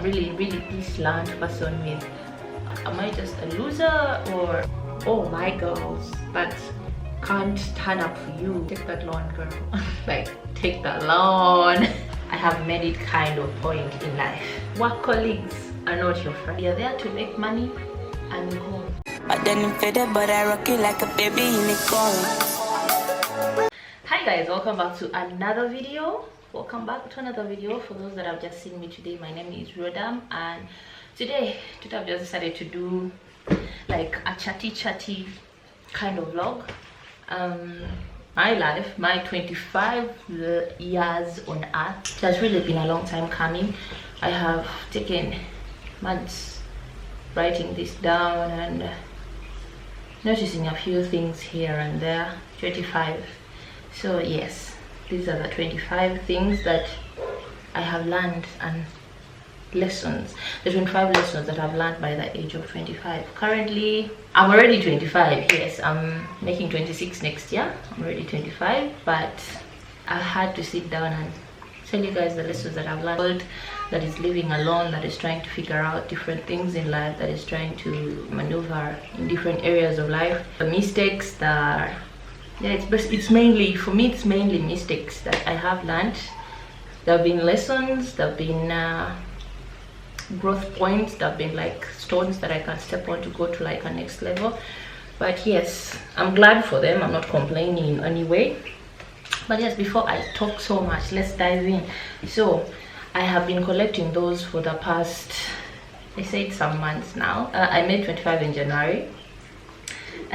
I'm really this land person with, am I just a loser, or oh my girls that can't turn up for you, take that loan, girl. Like, take that loan. I have made it kind of point in life. Work colleagues are not your friend. You're there to make money and go. But then I'm fed up, but I rock it like a baby in the car. Hi guys, welcome back to another video. Welcome back to another video. For those that have just seen me today, my name is Rodam, and today I've just decided to do like a chatty kind of vlog. My life, my 25 years on earth. It has really been a long time coming. I have taken months writing this down and noticing a few things here and there. 25. So yes, these are the 25 things that I have learned and lessons, the 25 lessons that I've learned by the age of 25. Currently I'm already 25. Yes, I'm making 26 next year. I'm already 25, but I had to sit down and tell you guys the lessons that I've learned. That is living alone, that is trying to figure out different things in life, that is trying to maneuver in different areas of life. The mistakes that, yeah, it's mainly, for me it's mainly mistakes that I have learned. There have been lessons, there have been growth points, that have been like stones that I can step on to go to like a next level. But yes, I'm glad for them. I'm not complaining in any way. But yes, before I talk so much, let's dive in. So I have been collecting those for the past, I say it some months now. I made 25 in January.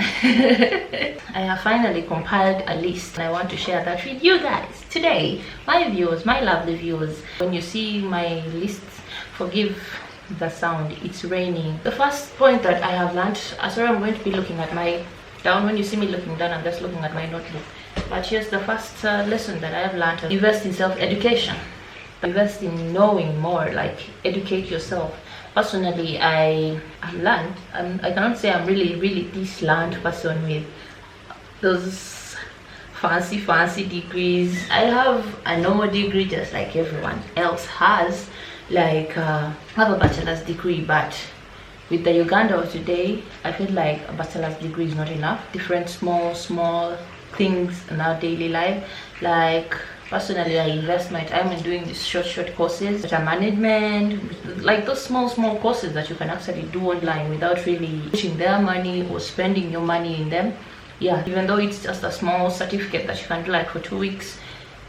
I have finally compiled a list, and I want to share that with you guys today. My viewers, my lovely viewers. When you see my lists, forgive the sound, it's raining. The first point that I have learned, sorry, I'm going to be looking at my down. When you see me looking down, I'm just looking at my notebook. But here's the first lesson that I have learned: invest in self-education. Invest in knowing more, like educate yourself. Personally, I learned, I cannot say I'm really this learned person with those fancy degrees. I have a normal degree just like everyone else has. Like I have a bachelor's degree, but with the Uganda of today, I feel like a bachelor's degree is not enough. Different small things in our daily life. Like personally, I invest my time in doing these short courses, such as management, like those small courses that you can actually do online without really putting their money or spending your money in them. Yeah, even though it's just a small certificate that you can do like for 2 weeks,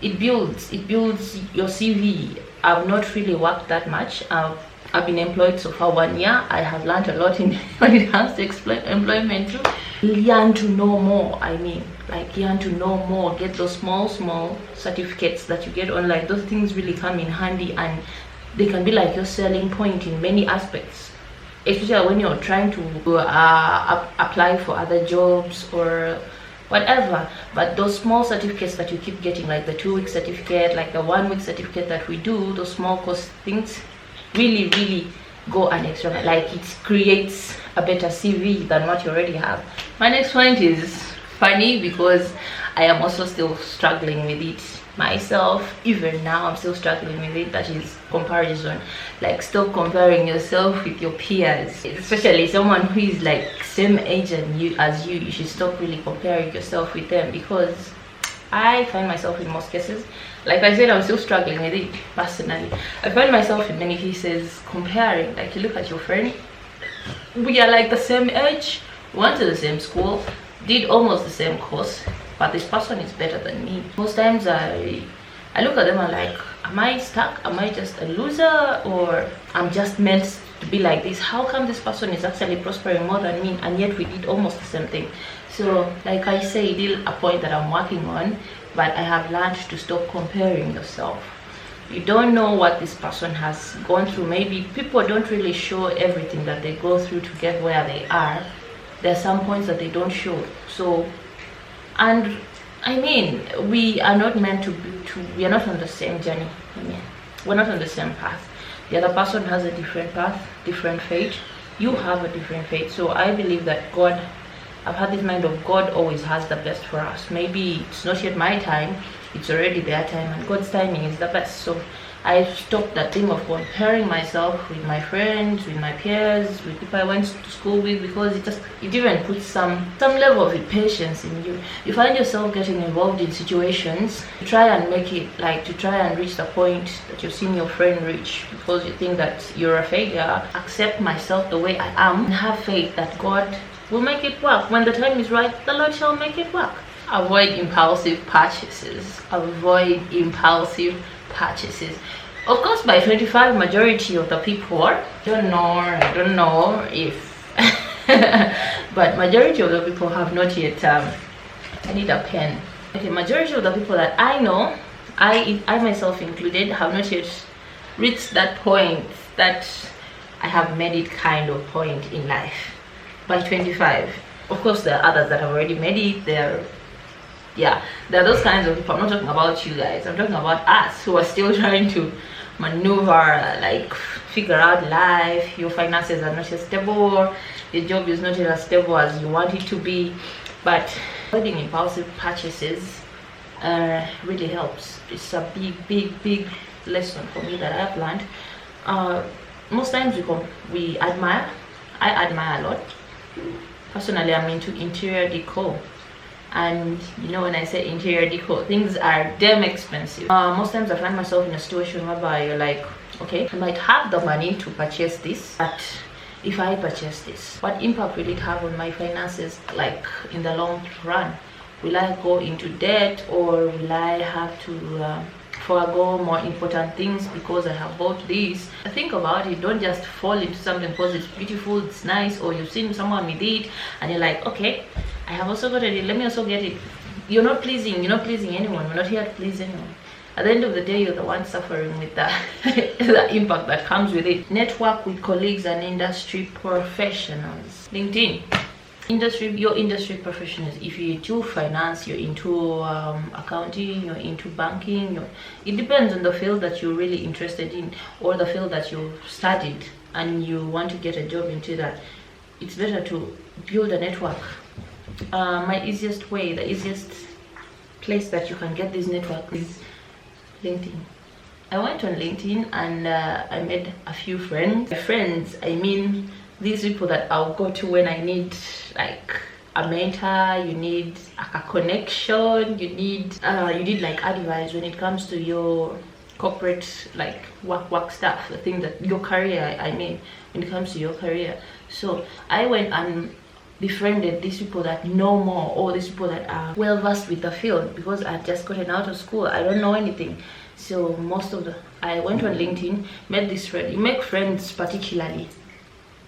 it builds your CV. I've not really worked that much. I've been employed so far 1 year. I have learned a lot in when it comes to employment too. Learn to know more. I mean, like learn to know more. Get those small certificates that you get online. Those things really come in handy, and they can be like your selling point in many aspects, especially when you're trying to apply for other jobs or whatever. But those small certificates that you keep getting, like the 2-week certificate, like the 1-week certificate that we do, those small course things really go an extra, like it creates a better CV than what you already have. My next point is funny because I am also still struggling with it myself. Even now I'm still struggling with it. That is comparison. Like, stop comparing yourself with your peers, especially someone who is like same age as you. You should stop really comparing yourself with them, because I find myself in most cases, like I said, I'm still struggling with it personally. I find myself in many cases comparing. Like, you look at your friend, we are like the same age, went to the same school, did almost the same course, but this person is better than me. Most times I look at them and like, am I stuck? Am I just a loser, or I'm just meant to be like this? How come this person is actually prospering more than me, and yet we did almost the same thing? So like I say, still a point that I'm working on, but I have learned to stop comparing yourself. You don't know what this person has gone through. Maybe people don't really show everything that they go through to get where they are. There are some points that they don't show. So, and I mean, we are not meant to we are not on the same journey. I mean, we're not on the same path. The other person has a different path, different fate. You have a different fate. So I believe that God, I've had this mind of God always has the best for us. Maybe it's not yet my time, it's already their time, and God's timing is the best. So I stopped that thing of comparing myself with my friends, with my peers, with people I went to school with, because it even puts some level of impatience in you. You find yourself getting involved in situations to try and make it, like, to try and reach the point that you've seen your friend reach, because you think that you're a failure. Accept myself the way I am and have faith that God will make it work. When the time is right, the Lord shall make it work. Avoid impulsive purchases. Avoid impulsive purchases. Of course, by 25, majority of the people, I don't know if but majority of the people have not yet I need a pen. Okay, majority of the people that I know, I myself included, have not yet reached that point that I have made it kind of point in life by 25. Of course, there are others that have already made it. There are those kinds of people. I'm not talking about you guys, I'm talking about us who are still trying to maneuver, like figure out life. Your finances are not as stable, your job is not as stable as you want it to be, but avoiding impulsive purchases really helps. It's a big lesson for me that I've learned. Most times I admire a lot. Personally, I'm into interior decor, and you know, when I say interior decor, things are damn expensive. Most times I find myself in a situation whereby you're like, okay, I might have the money to purchase this, but if I purchase this, what impact will it have on my finances, like in the long run? Will I go into debt, or will I have to forego more important things because I have bought this? Think about it. Don't just fall into something because it's beautiful, it's nice, or you've seen someone with it and you're like, okay, I have also got it, let me also get it. You're not pleasing anyone. We're not here to please anyone. At the end of the day, you're the one suffering with the impact that comes with it. Network with colleagues and industry professionals. LinkedIn. Your industry professionals. If you're into finance, you're into accounting, you're into banking, it depends on the field that you're really interested in, or the field that you studied and you want to get a job into that. It's better to build a network. My easiest way, the easiest place that you can get this network is LinkedIn. I went on LinkedIn and I made a few friends. By friends, I mean these people that I'll go to when I need like a mentor, you need a connection, you need like advice when it comes to your corporate, like work stuff, the thing that your career, I mean, when it comes to your career. So I went and befriended these people that know more, or these people that are well versed with the field, because I had just gotten out of school. I don't know anything. So I went on LinkedIn, met this friend. You make friends particularly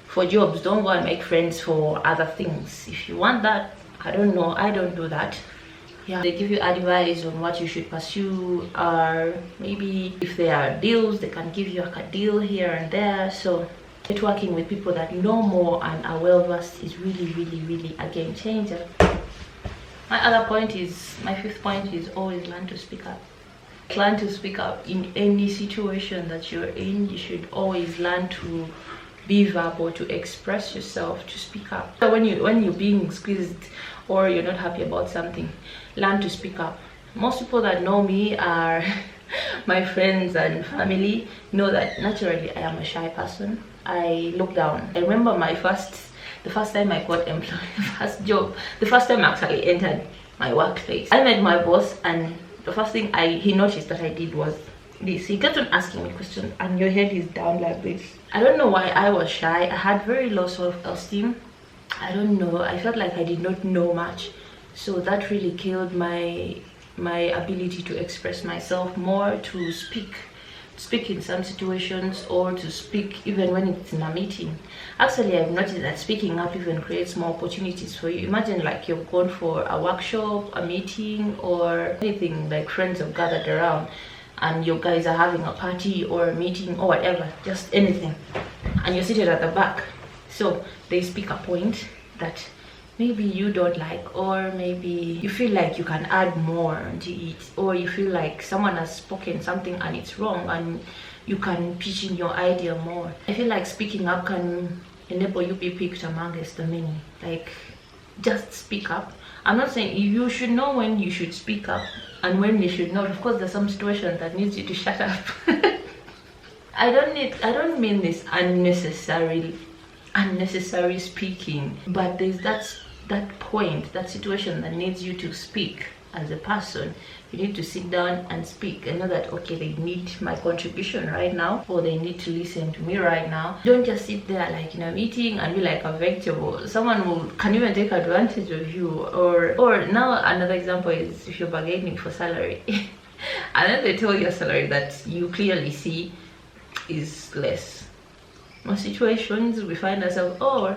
for jobs. Don't go and make friends for other things. If you want that, I don't know, I don't do that. Yeah, they give you advice on what you should pursue, or maybe if there are deals, they can give you a deal here and there. So networking with people that know more and are well versed is really a game changer. My fifth point is always learn to speak up. Learn to speak up in any situation that you're in. You should always learn to be verbal, to express yourself, to speak up. So when you're being squeezed or you're not happy about something, learn to speak up. Most people that know me are my friends and family know that naturally I am a shy person. I look down. I remember the first time I got employed, first job, the first time I actually entered my workplace. I met my boss, and the first thing he noticed that I did was this. He kept on asking me questions, and your head is down like this. I don't know why I was shy. I had very low self-esteem. I don't know. I felt like I did not know much. So that really killed my ability to express myself more, to speak in some situations, or to speak even when it's in a meeting. Actually, I've noticed that speaking up even creates more opportunities for you. Imagine like you've gone for a workshop, a meeting, or anything, like friends have gathered around and you guys are having a party or a meeting or whatever, just anything, and you're seated at the back. So they speak a point that maybe you don't like, or maybe you feel like you can add more to it, or you feel like someone has spoken something and it's wrong and you can pitch in your idea more. I feel like speaking up can enable you be picked amongst the many. Like, just speak up. I'm not saying you should know when you should speak up and when you should not. Of course, there's some situations that needs you to shut up. I don't mean this unnecessary speaking, but there's that point, that situation that needs you to speak as a person. You need to sit down and speak and know that, okay, they need my contribution right now, or they need to listen to me right now. Don't just sit there like in a meeting and be like a vegetable. Someone can even take advantage of you. Or now another example is if you're bargaining for salary and then they tell you a salary that you clearly see is less. Most situations we find ourselves, oh,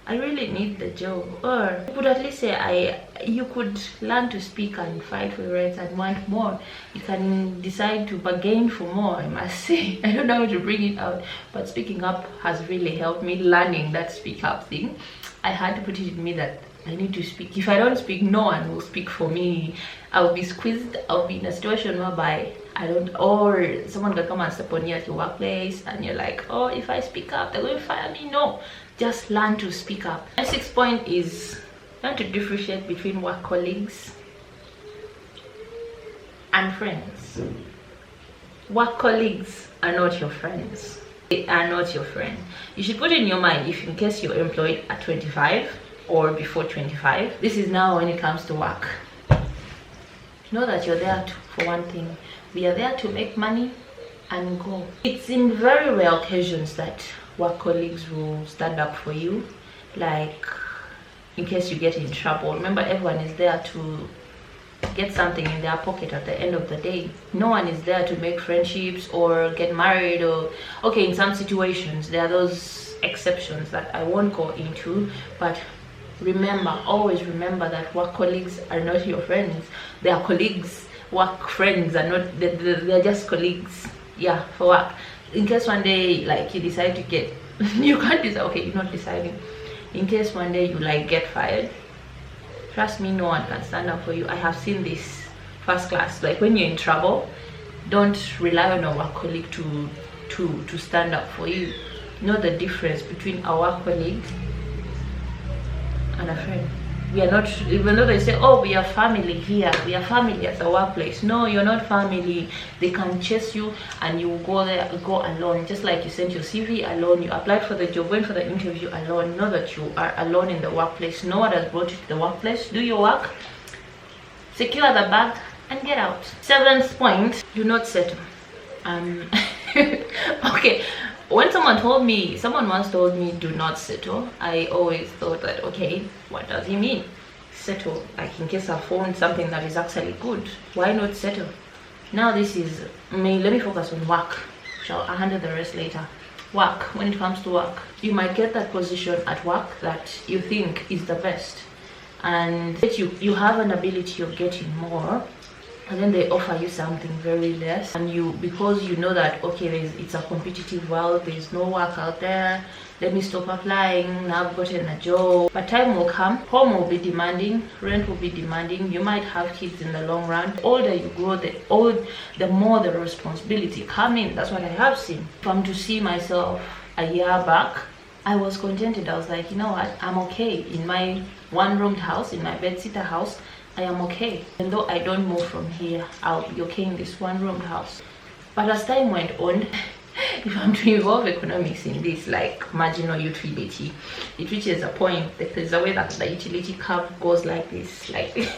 I really need the job, or you could at least say you could learn to speak and fight for your rights and want more. You can decide to bargain for more, I must say. I don't know how to bring it out, but speaking up has really helped me. Learning that speak up thing, I had to put it in me that I need to speak. If I don't speak, no one will speak for me. I'll be squeezed. I'll be in a situation whereby I don't, or someone can come and step on you at your workplace and you're like, oh, if I speak up they're going to fire me. No, just learn to speak up. My 6th point is learn to differentiate between work colleagues and friends. Work colleagues are not your friends. They are not your friend. You should put in your mind, if in case you're employed at 25 or before 25, this is now when it comes to work. Know that you're there for one thing. We are there to make money and go. It's in very rare occasions that work colleagues will stand up for you, like in case you get in trouble. Remember, everyone is there to get something in their pocket at the end of the day. No one is there to make friendships or get married, or okay, in some situations there are those exceptions that I won't go into, but remember, always remember that work colleagues are not your friends. They are colleagues. Work friends are not, they're just colleagues, yeah, for work. In case one day like you decide to get you can't decide, okay, you're not deciding, in case one day you like get fired, trust me, no one can stand up for you. I have seen this first class. Like when you're in trouble, don't rely on a work colleague to stand up for you. Know the difference between a work colleague and a friend. We are not, even though they say, oh, we are family here, we are family at the workplace. No, you're not family. They can chase you and you will go there, go alone. Just like you sent your CV alone, you applied for the job, went for the interview alone. Know that you are alone in the workplace. No one has brought you to the workplace. Do your work, secure the bag and get out. 7th point, do not settle. Okay, when someone once told me do not settle, I always thought that, okay, what does he mean? Settle, like in case I found something that is actually good, why not settle? Now this is me. Let me focus on work. I'll handle the rest later. Work, when it comes to work, you might get that position at work that you think is the best, and you have an ability of getting more, and then they offer you something very less, and you, because you know that, okay, it's a competitive world, there's no work out there, let me stop applying, now I've gotten a job. But time will come, home will be demanding, rent will be demanding, you might have kids in the long run. The older you grow, the more the responsibility come in. That's what I have seen. If I'm to see myself a year back, I was contented. I was like, you know what, I'm okay in my one-roomed house, in my bed-sitter house. I am okay. Even though I don't move from here, I'll be okay in this one-room house. But as time went on, if I'm to involve economics in this, like marginal utility, it reaches a point, there's a way that the utility curve goes like this, like this.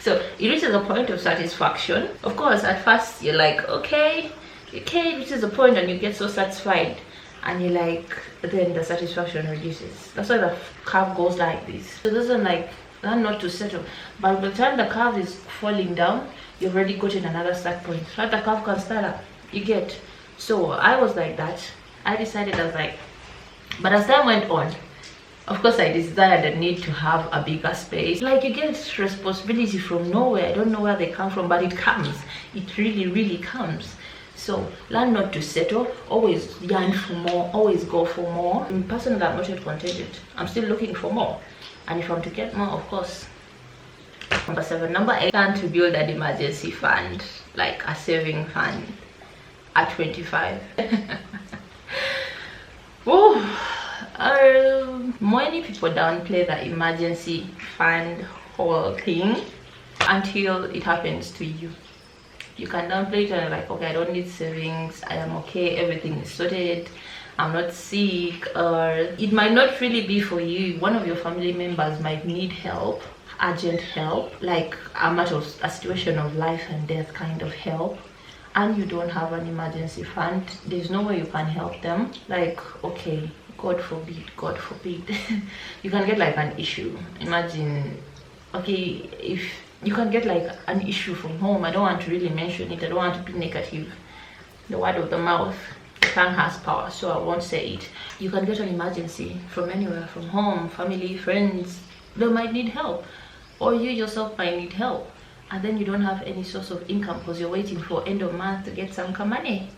So it reaches a point of satisfaction. Of course, at first you're like, okay, it reaches a point and you get so satisfied, and you're like, then the satisfaction reduces. That's why the curve goes like this. So it doesn't like, not to settle, but by the time the curve is falling down, you've already gotten another start point, so that the curve can start up, you get. So I was like that. I decided, I was like, but as time went on, of course I decided the need to have a bigger space. Like, you get responsibility from nowhere. I don't know where they come from, but it comes. It really comes. So learn not to settle. Always yearn for more, always go for more. Personally, I'm not yet contented. I'm still looking for more, and if I'm to get more, of course. Number 7. Number 8, learn to build an emergency fund, like a saving fund at 25. Many people downplay the emergency fund whole thing until it happens to you. You can downplay it and like, okay, I don't need savings, I am okay, everything is sorted, I'm not sick. Or it might not really be for you. One of your family members might need help, urgent help, like a situation of life and death kind of help, and you don't have an emergency fund. There's no way you can help them. Like, okay, god forbid you can get like an issue. Imagine, okay, if you can get like an issue from home. I don't want to really mention it, I don't want to be negative. The word of the mouth, the tongue has power, so I won't say it. You can get an emergency from anywhere, from home, family, friends. They might need help, or you yourself might need help, and then you don't have any source of income because you're waiting for end of month to get some money.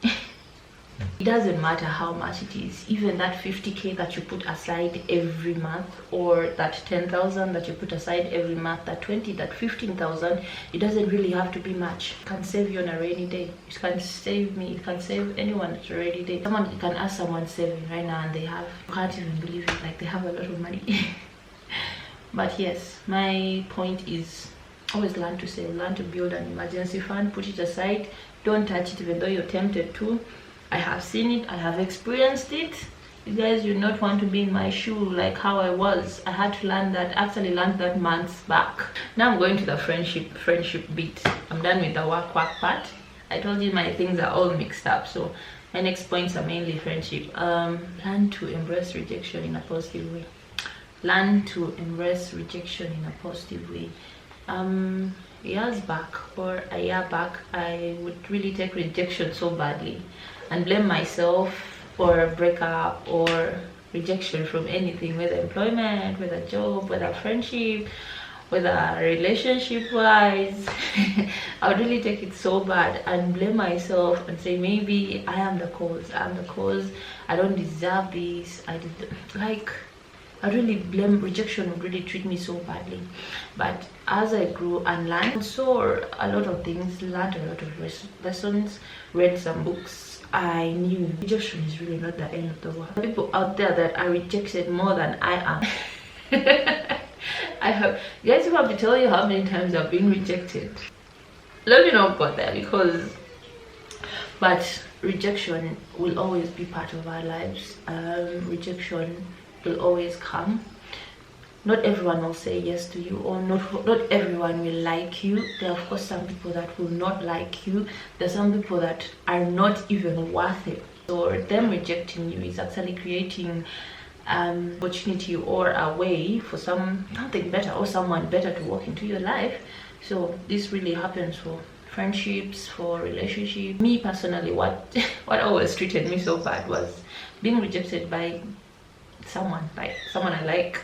It doesn't matter how much it is, even that 50k that you put aside every month, or that 10,000 that you put aside every month, that 20, that 15,000, it doesn't really have to be much. It can save you on a rainy day. It can save me, it can save anyone on a rainy day. Someone, you can ask someone saving right now and they have, you can't even believe it, like they have a lot of money. But yes, my point is always learn to save, learn to build an emergency fund, put it aside, don't touch it even though you're tempted to. I have seen it, I have experienced it. You guys do not want to be in my shoe, like how I was. I had to learn that, actually learned that months back. Now I'm going to the friendship bit. I'm done with the work part. I told you my things are all mixed up, so my next points are mainly friendship. Learn to embrace rejection in a positive way. Learn to embrace rejection in a positive way. Years back, or a year back, I would really take rejection so badly and blame myself for a breakup or rejection from anything, whether employment, whether job, whether friendship, whether relationship wise. I would really take it so bad and blame myself and say, maybe I am the cause, I don't deserve this. I really blame. Rejection would really treat me so badly. But as I grew and learned, saw a lot of things, learned a lot of lessons, read some books, I knew rejection is really not the end of the world. People out there that are rejected more than I am. I have, you guys, have to tell you how many times I've been rejected. Let me not go there, because, but rejection will always be part of our lives. Rejection will always come. Not everyone will say yes to you, or not everyone will like you. There are of course some people that will not like you. There are some people that are not even worth it. So them rejecting you is actually creating opportunity or a way for something better or someone better to walk into your life. So this really happens for friendships, for relationships. Me personally, what always treated me so bad was being rejected by someone I like.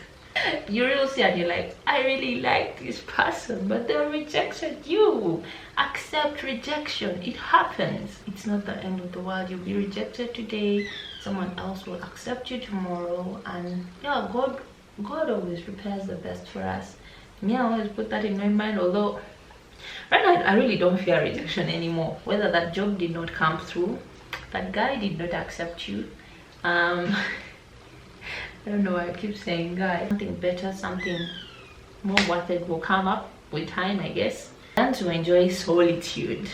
You really see and you're like, I really like this person, but they rejected you. Accept rejection. It happens. It's not the end of the world. You'll be rejected today, someone else will accept you tomorrow. And yeah, God always prepares the best for us. Me, I always put that in my mind, although right now I really don't fear rejection anymore. Whether that job did not come through, that guy did not accept you, I don't know why I keep saying guy. Something better, something more worth it will come up with time, I guess. And to enjoy solitude.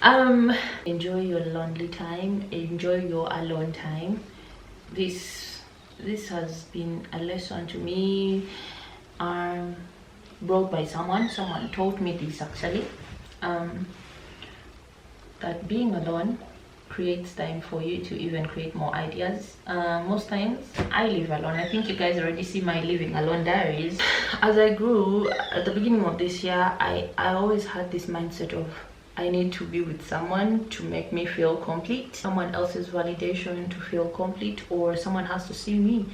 Enjoy your lonely time, enjoy your alone time. This has been a lesson to me, brought by someone taught me this actually, that being alone creates time for you to even create more ideas. Most times I live alone. I think you guys already see my living alone diaries. As I grew at the beginning of this year, I always had this mindset of I need to be with someone to make me feel complete, someone else's validation to feel complete, or someone has to see me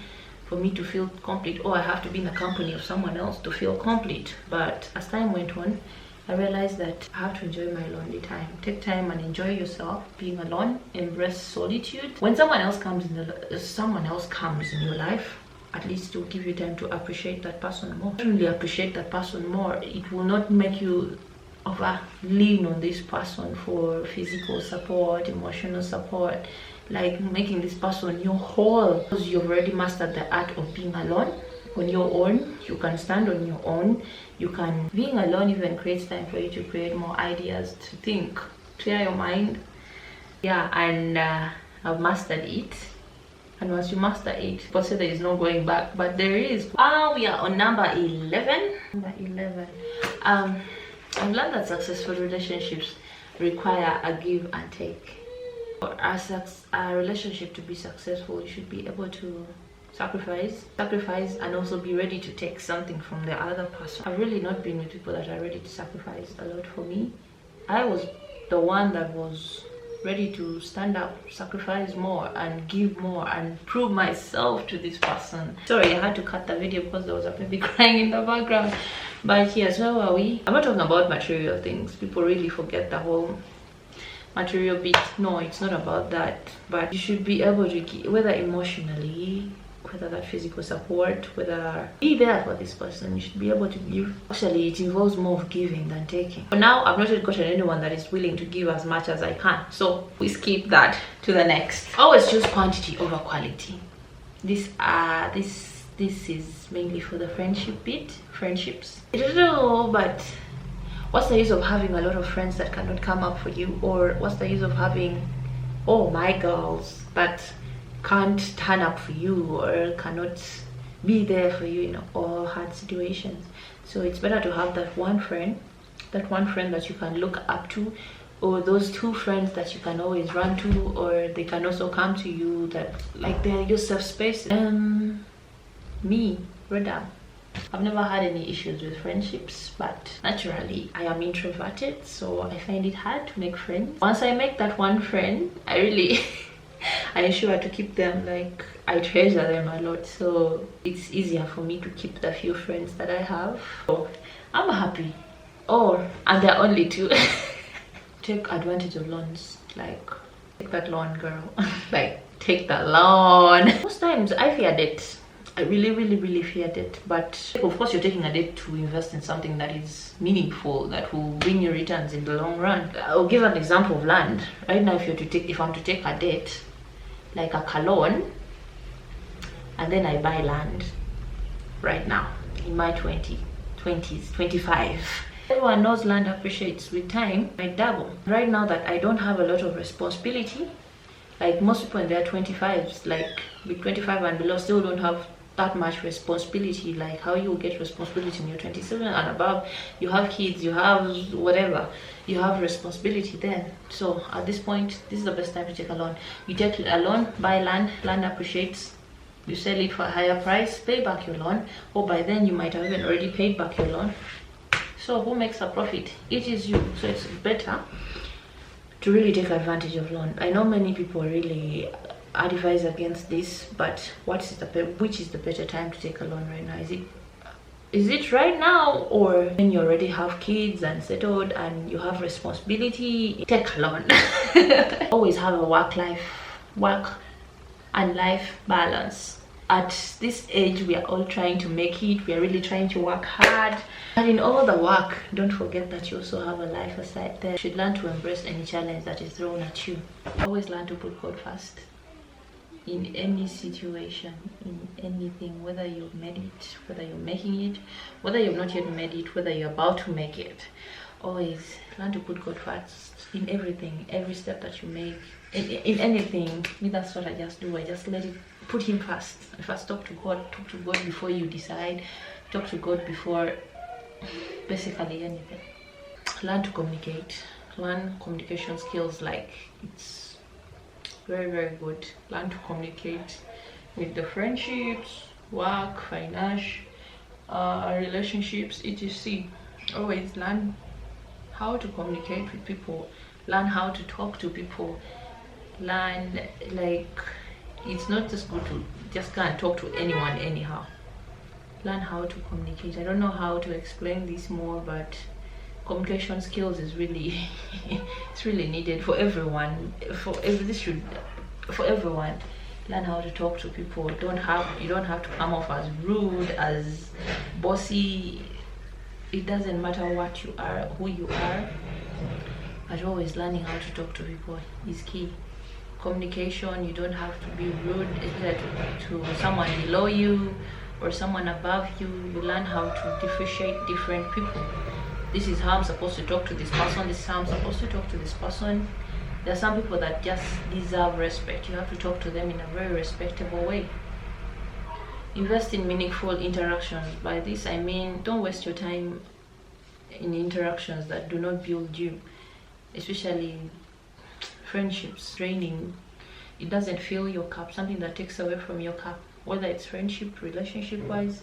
for me to feel complete, or I have to be in the company of someone else to feel complete. But as time went on, I realized that I have to enjoy my lonely time. Take time and enjoy yourself, being alone, embrace solitude. When someone else comes in your life, at least it will give you time to appreciate that person more. Truly appreciate that person more. It will not make you lean on this person for physical support, emotional support, like making this person your whole, because you've already mastered the art of being alone on your own. You can stand on your own. Being alone even creates time for you to create more ideas, to think clear your mind. Yeah, and I've mastered it. And once you master it, people say there is no going back, but there is. We are on number 11. Number 11. I've learned that successful relationships require a give and take. For a relationship to be successful, you should be able to sacrifice, and also be ready to take something from the other person. I've really not been with people that are ready to sacrifice a lot for me. I was the one that was ready to stand up, sacrifice more, and give more, and prove myself to this person. Sorry, I had to cut the video because there was a baby crying in the background. But yes, where were we? I'm not talking about material things. People really forget the whole material bit. No, it's not about that. But you should be able to give, whether emotionally, whether that physical support, whether be there for this person. You should be able to give. Actually, it involves more of giving than taking. For now, I've not yet gotten anyone that is willing to give as much as I can, so we skip that to the next. Always choose quantity over quality. This is mainly for the friendship bit. Friendships, I don't know, but what's the use of having a lot of friends that cannot come up for you? Or what's the use of having, oh my girls, that can't turn up for you or cannot be there for you in all hard situations? So it's better to have that one friend that you can look up to, or those two friends that you can always run to, or they can also come to you, that like they're your safe space. Me, Rhoda, I've never had any issues with friendships, but naturally I am introverted, so I find it hard to make friends. Once I make that one friend, I really I ensure to keep them, like I treasure them a lot, so it's easier for me to keep the few friends that I have. So I'm happy. And there are only two. Take advantage of loans. Like, take that loan, girl. Like, take that loan. Most times I fear debt. I really fear debt, but of course you're taking a debt to invest in something that is meaningful, that will bring you returns in the long run. I'll give an example of land. Right now, if I'm to take a debt, like a loan, and then I buy land right now in my 20s, 25. Everyone knows land appreciates with time, might double. Right now that I don't have a lot of responsibility, like most people in their 25s, like with 25 and below, still don't have that much responsibility. Like how you will get responsibility when you're 27 and above. You have kids, you have whatever, you have responsibility then. So at this point, this is the best time to take a loan. You take a loan, buy land appreciates, you sell it for a higher price, pay back your loan, or by then you might have even already paid back your loan. So who makes a profit? It is you. So it's better to really take advantage of loan. I know many people really advise against this, but which is the better time to take a loan right now? Is it right now, or when you already have kids and settled and you have responsibility? Take a loan. Always have a work and life balance. At this age, we are all trying to make it. We are really trying to work hard, and in all the work, don't forget that you also have a life aside there. You should learn to embrace any challenge that is thrown at you. Always learn to put God first in any situation, in anything, whether you've made it, whether you're making it, whether you've not yet made it, whether you're about to make it. Always learn to put God first in everything, every step that you make, in anything. Me, that's what I just do. I just let it, put him first. If I talk to God before you decide. Talk to God before basically anything. Learn to communicate. Learn communication skills. Like, it's very good. Learn to communicate with the friendships, work, finance, relationships, etc. Always learn how to communicate with people. Learn how to talk to people. Learn, like, it's not just good to just go and talk to anyone anyhow. Learn how to communicate. I don't know how to explain this more, but communication skills is really it's really needed for everyone. For everyone. Learn how to talk to people. You don't have to come off as rude, as bossy. It doesn't matter what you are, who you are, but always learning how to talk to people is key. Communication, you don't have to be rude either to someone below you or someone above you. You learn how to differentiate different people. this is how I'm supposed to talk to this person, this is how I'm supposed to talk to this person. There are some people that just deserve respect. You have to talk to them in a very respectable way. Invest in meaningful interactions. By this I mean, don't waste your time in interactions that do not build you, especially friendships draining. It doesn't fill your cup, something that takes away from your cup, whether it's friendship, relationship wise.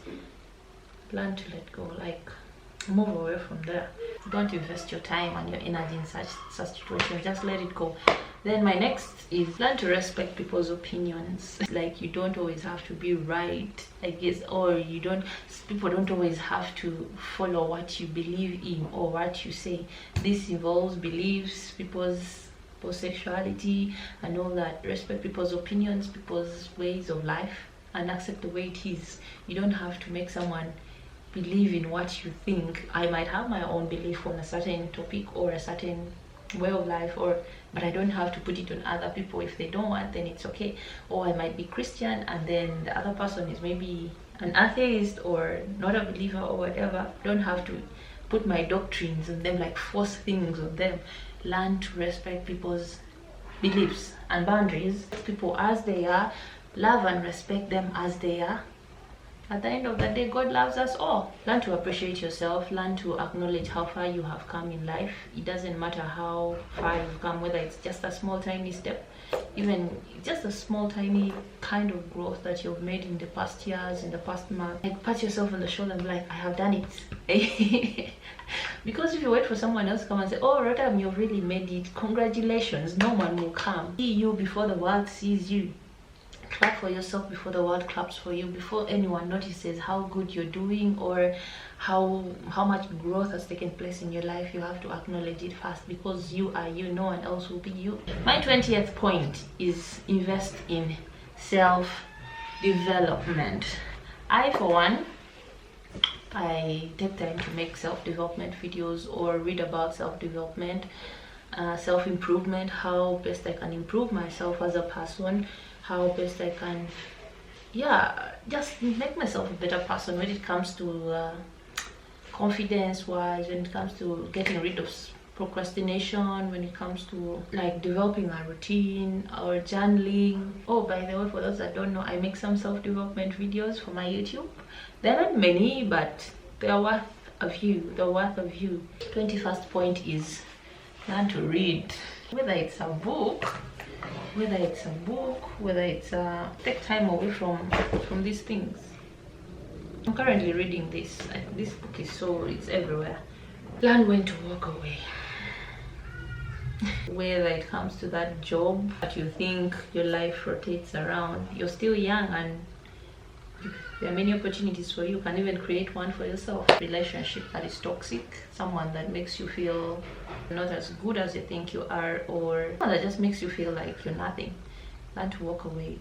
Learn to let go, like move away from there. Don't invest your time and your energy in such situations, just let it go. Then my next is learn to respect people's opinions. Like, you don't always have to be right, I guess, or people don't always have to follow what you believe in or what you say. This involves beliefs, people's sexuality and all that. Respect people's opinions, people's ways of life, and accept the way it is. You don't have to make someone believe in what you think. I might have my own belief on a certain topic or a certain way of life, but I don't have to put it on other people. If they don't want, then it's okay. Or I might be Christian and then the other person is maybe an atheist or not a believer or whatever. I don't have to put my doctrines on them, like force things on them. Learn to respect people's beliefs and boundaries. People as they are, love and respect them as they are. At the end of the day, God loves us all. Learn to appreciate yourself. Learn to acknowledge how far you have come in life. It doesn't matter how far you've come, whether it's just a small tiny step, even just a small tiny kind of growth that you've made in the past years, in the past month. Like, pat yourself on the shoulder and be like, I have done it. Because if you wait for someone else to come and say, oh, Rotam, you've really made it, congratulations, no one will come. See you before the world sees you. Clap for yourself before the world claps for you, before anyone notices how good you're doing or how much growth has taken place in your life. You have to acknowledge it first, because you are you, no one else will be you. My 20th point is invest in self-development. I, for one, I take time to make self-development videos or read about self-development, self-improvement, how best I can improve myself as a person, how best I can, just make myself a better person when it comes to confidence wise, when it comes to getting rid of procrastination, when it comes to like developing a routine or journaling. Oh, by the way, for those that don't know, I make some self-development videos for my YouTube. They're not many, but they're worth a view. 21st point is learn to read. Whether it's a book, take time away from these things. I'm currently reading this. This book is it's everywhere. Learn when to walk away. Whether it comes to that job that you think your life rotates around, you're still young and there are many opportunities for you. You can even create one for yourself. Relationship that is toxic, someone that makes you feel not as good as you think you are, or that just makes you feel like you're nothing. Learn to walk away.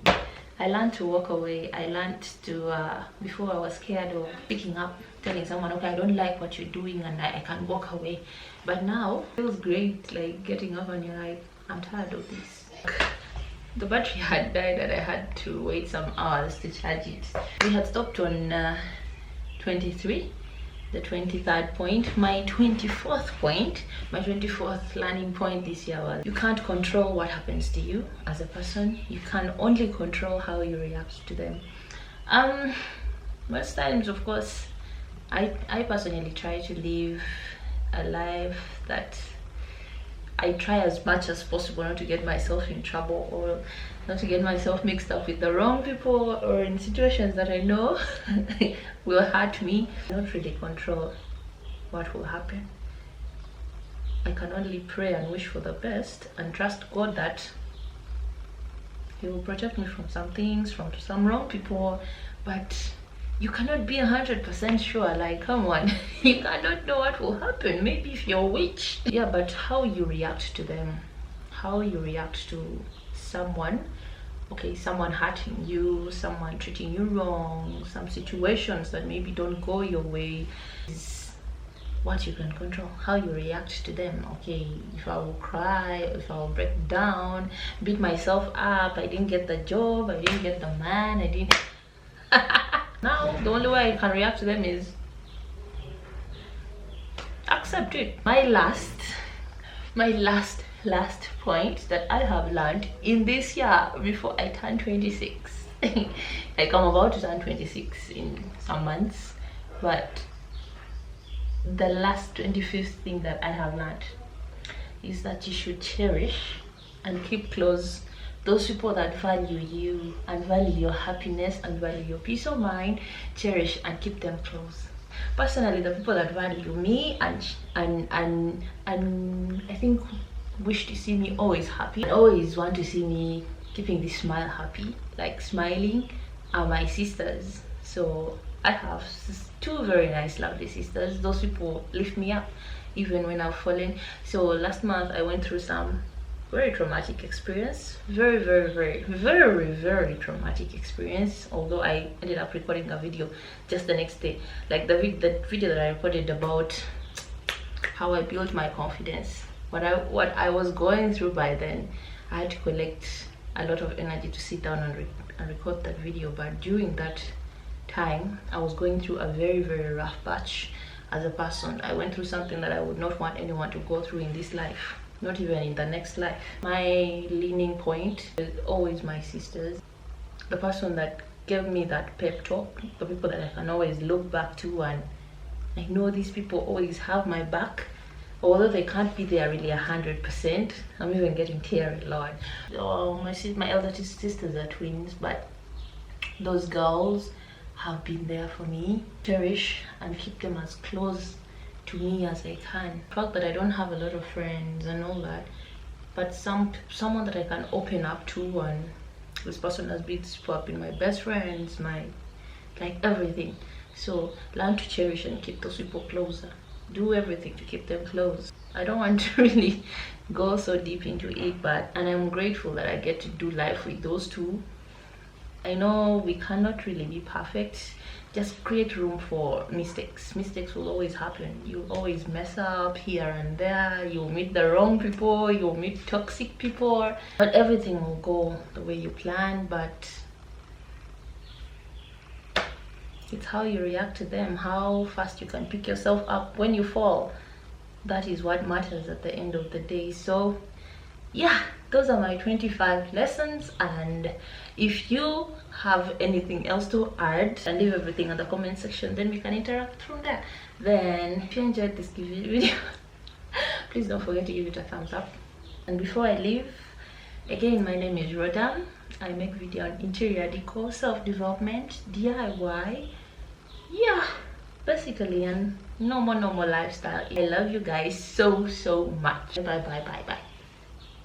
I learned to walk away. I learned to before I was scared of picking up, telling someone, okay, I don't like what you're doing, and I can walk away. But now it feels great, like getting up and you're like, I'm tired of this. The battery had died and I had to wait some hours to charge it. We had stopped on 23, the 23rd point. My 24th point, my 24th learning point this year was, you can't control what happens to you as a person. You can only control how you react to them. Most times, of course, I personally try to live a life that I try as much as possible not to get myself in trouble or not to get myself mixed up with the wrong people or in situations that I know will hurt me. I don't really control what will happen. I can only pray and wish for the best and trust God that He will protect me from some things, from some wrong people, but you cannot be 100% sure. Like, come on, you cannot know what will happen. Maybe if you're a witch, but how you react to them, how you react to someone, someone hurting you, someone treating you wrong, some situations that maybe don't go your way, is what you can control. How you react to them. If I will cry, if I will break down, beat myself up, I didn't get the job, I didn't get the man, I didn't Now, the only way I can react to them is accept accept it. My last point that I have learned in this year before I turn 26. Like, I'm about to turn 26 in some months, but the last 25th thing that I have learned is that you should cherish and keep close those people that value you and value your happiness and value your peace of mind. Cherish and keep them close. Personally, the people that value me and I think wish to see me always happy, always want to see me keeping this smile happy, like smiling, are my sisters. So I have two very nice lovely sisters. Those people lift me up even when I've fallen. So last month I went through some very traumatic experience, very traumatic experience, although I ended up recording a video just the next day, like the video that I recorded about how I built my confidence, what I was going through. By then I had to collect a lot of energy to sit down and record that video. But during that time I was going through a very rough patch as a person. I went through something that I would not want anyone to go through in this life, not even in the next life. My leaning point is always my sisters, the person that gave me that pep talk, the people that I can always look back to, and I know these people always have my back, although they can't be there really 100%. I'm even getting teary, Lord. Oh, my elder sisters are twins, but those girls have been there for me. Cherish and keep them as close to me as I can. The fact that I don't have a lot of friends and all that, but someone that I can open up to, and this person has been my best friends, my like everything. So learn to cherish and keep those people closer. Do everything to keep them close. I don't want to really go so deep into it, and I'm grateful that I get to do life with those two. I know we cannot really be perfect. Just create room for mistakes. Mistakes will always happen. You'll always mess up here and there. You'll meet the wrong people. You'll meet toxic people. But everything will go the way you plan. But it's how you react to them, how fast you can pick yourself up when you fall. That is what matters at the end of the day. So yeah, those are my 25 lessons, and if you have anything else to add, and leave everything in the comment section, then we can interact from there. Then if you enjoyed this video, please don't forget to give it a thumbs up. And before I leave, again, my name is Rhoda. I make video on interior decor, self-development, DIY, yeah, basically, and normal lifestyle. I love you guys so much. Bye.